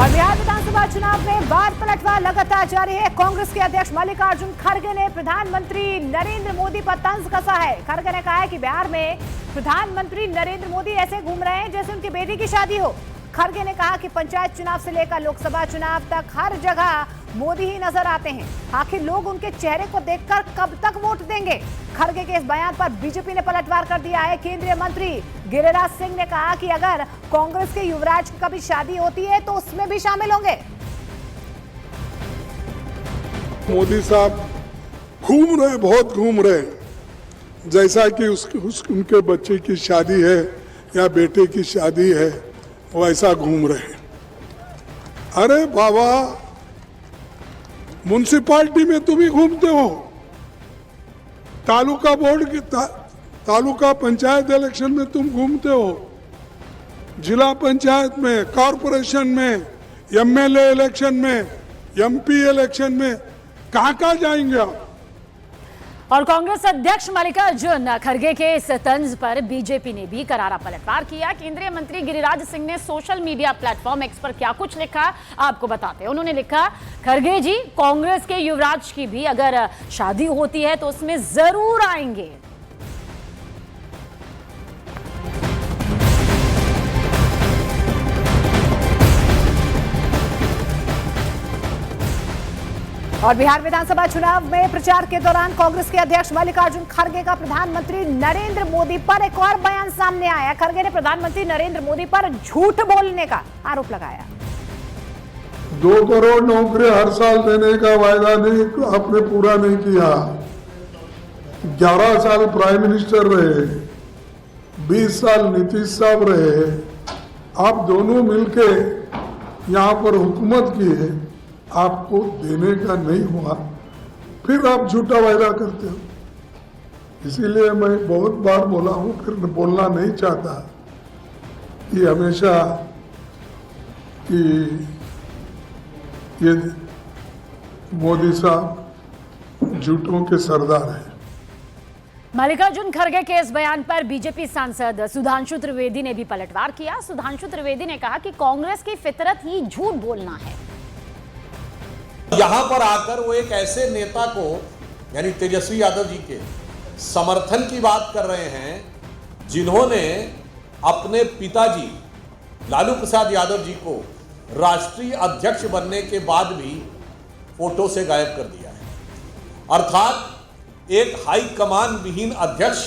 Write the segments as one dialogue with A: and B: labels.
A: और बिहार विधानसभा चुनाव में वार पलटवार लगातार जारी है। कांग्रेस के अध्यक्ष मल्लिकार्जुन खड़गे ने प्रधानमंत्री नरेंद्र मोदी पर तंज कसा है। खड़गे ने कहा है कि बिहार में प्रधानमंत्री नरेंद्र मोदी ऐसे घूम रहे हैं जैसे उनकी बेटी की शादी हो। खड़गे ने कहा कि पंचायत चुनाव से लेकर लोकसभा चुनाव तक हर जगह मोदी ही नजर आते हैं। आखिर लोग उनके चेहरे को देखकर कब तक वोट देंगे? खड़गे के इस बयान पर बीजेपी ने पलटवार कर दिया है। केंद्रीय मंत्री गिरिराज सिंह ने कहा कि अगर कांग्रेस के युवराज की कभी शादी होती है तो उसमें भी शामिल होंगे।
B: मोदी साहब घूम रहे, बहुत घूम रहे, जैसा कि उनके बच्चे की शादी है या बेटे की शादी है वैसा घूम रहे। अरे बाबा, म्युनिसिपालिटी में तुम ही घूमते हो, तालुका बोर्ड की तालुका पंचायत इलेक्शन में तुम घूमते हो, जिला पंचायत में, कॉरपोरेशन में, एमएलए इलेक्शन में, एमपी इलेक्शन में, कहाँ जाएंगे आप?
C: और कांग्रेस अध्यक्ष मल्लिकार्जुन खड़गे के इस तंज पर बीजेपी ने भी करारा पलटवार किया। केंद्रीय मंत्री गिरिराज सिंह ने सोशल मीडिया प्लेटफॉर्म एक्स पर क्या कुछ लिखा आपको बताते हैं। उन्होंने लिखा, खड़गे जी, कांग्रेस के युवराज की भी अगर शादी होती है तो उसमें जरूर आएंगे।
A: और बिहार विधानसभा चुनाव में प्रचार के दौरान कांग्रेस के अध्यक्ष मल्लिकार्जुन खड़गे का प्रधानमंत्री नरेंद्र मोदी पर एक और बयान सामने आया। खड़गे ने प्रधानमंत्री नरेंद्र मोदी पर झूठ बोलने का आरोप लगाया।
B: 2 करोड़ नौकरी हर साल देने का वायदा नहीं, आपने पूरा नहीं किया। 11 साल प्राइम मिनिस्टर रहे, 20 साल नीतीश साहब रहे, आप दोनों मिलके यहाँ पर हुकूमत की है, आपको देने का नहीं हुआ, फिर आप झूठा वायदा करते हो। इसीलिए मैं बहुत बार बोला हूं, फिर बोलना नहीं चाहता कि हमेशा कि ये मोदी साहब झूठों के सरदार हैं।
C: मल्लिकार्जुन खड़गे के इस बयान पर बीजेपी सांसद सुधांशु त्रिवेदी ने भी पलटवार किया। सुधांशु त्रिवेदी ने कहा कि कांग्रेस की फितरत ही झूठ बोलना है।
D: यहां पर आकर वो एक ऐसे नेता को, यानी तेजस्वी यादव जी के समर्थन की बात कर रहे हैं जिन्होंने अपने पिताजी लालू प्रसाद यादव जी को राष्ट्रीय अध्यक्ष बनने के बाद भी फोटो से गायब कर दिया है। अर्थात एक हाई कमान विहीन अध्यक्ष,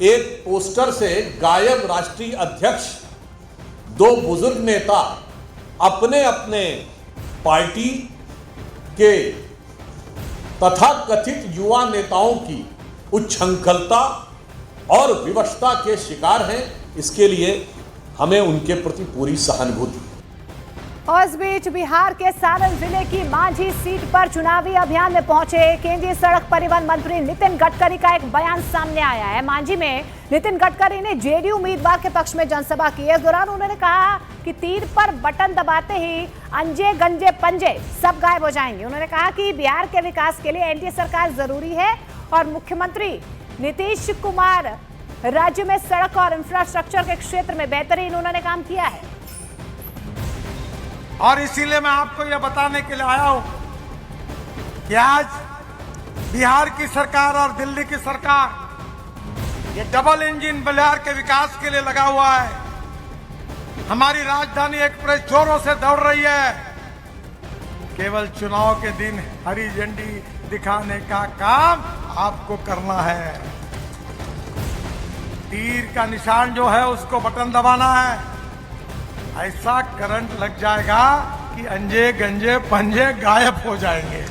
D: एक पोस्टर से गायब राष्ट्रीय अध्यक्ष, 2 बुजुर्ग नेता अपने अपने पार्टी के तथाकथित युवा नेताओं की उच्छृंखलता और विवशता के शिकार हैं। इसके लिए हमें उनके प्रति पूरी सहानुभूति है।
A: और इस बीच बिहार के सारण जिले की मांझी सीट पर चुनावी अभियान में पहुंचे केंद्रीय सड़क परिवहन मंत्री नितिन गडकरी का एक बयान सामने आया है। मांझी में नितिन गडकरी ने जेडीयू उम्मीदवार के पक्ष में जनसभा की। इस दौरान उन्होंने कहा कि तीर पर बटन दबाते ही अंजे गंजे पंजे सब गायब हो जाएंगे। उन्होंने कहा कि बिहार के विकास के लिए एनडीए सरकार जरूरी है और मुख्यमंत्री नीतीश कुमार राज्य में सड़क और इंफ्रास्ट्रक्चर के क्षेत्र में बेहतरीन उन्होंने काम किया है।
E: और इसीलिए मैं आपको यह बताने के लिए आया हूं कि आज बिहार की सरकार और दिल्ली की सरकार ये डबल इंजन बिहार के विकास के लिए लगा हुआ है। हमारी राजधानी एक्सप्रेस जोरों से दौड़ रही है। केवल चुनाव के दिन हरी झंडी दिखाने का काम आपको करना है। तीर का निशान जो है उसको बटन दबाना है। ऐसा करंट लग जाएगा कि अंजे गंजे पंजे गायब हो जाएंगे।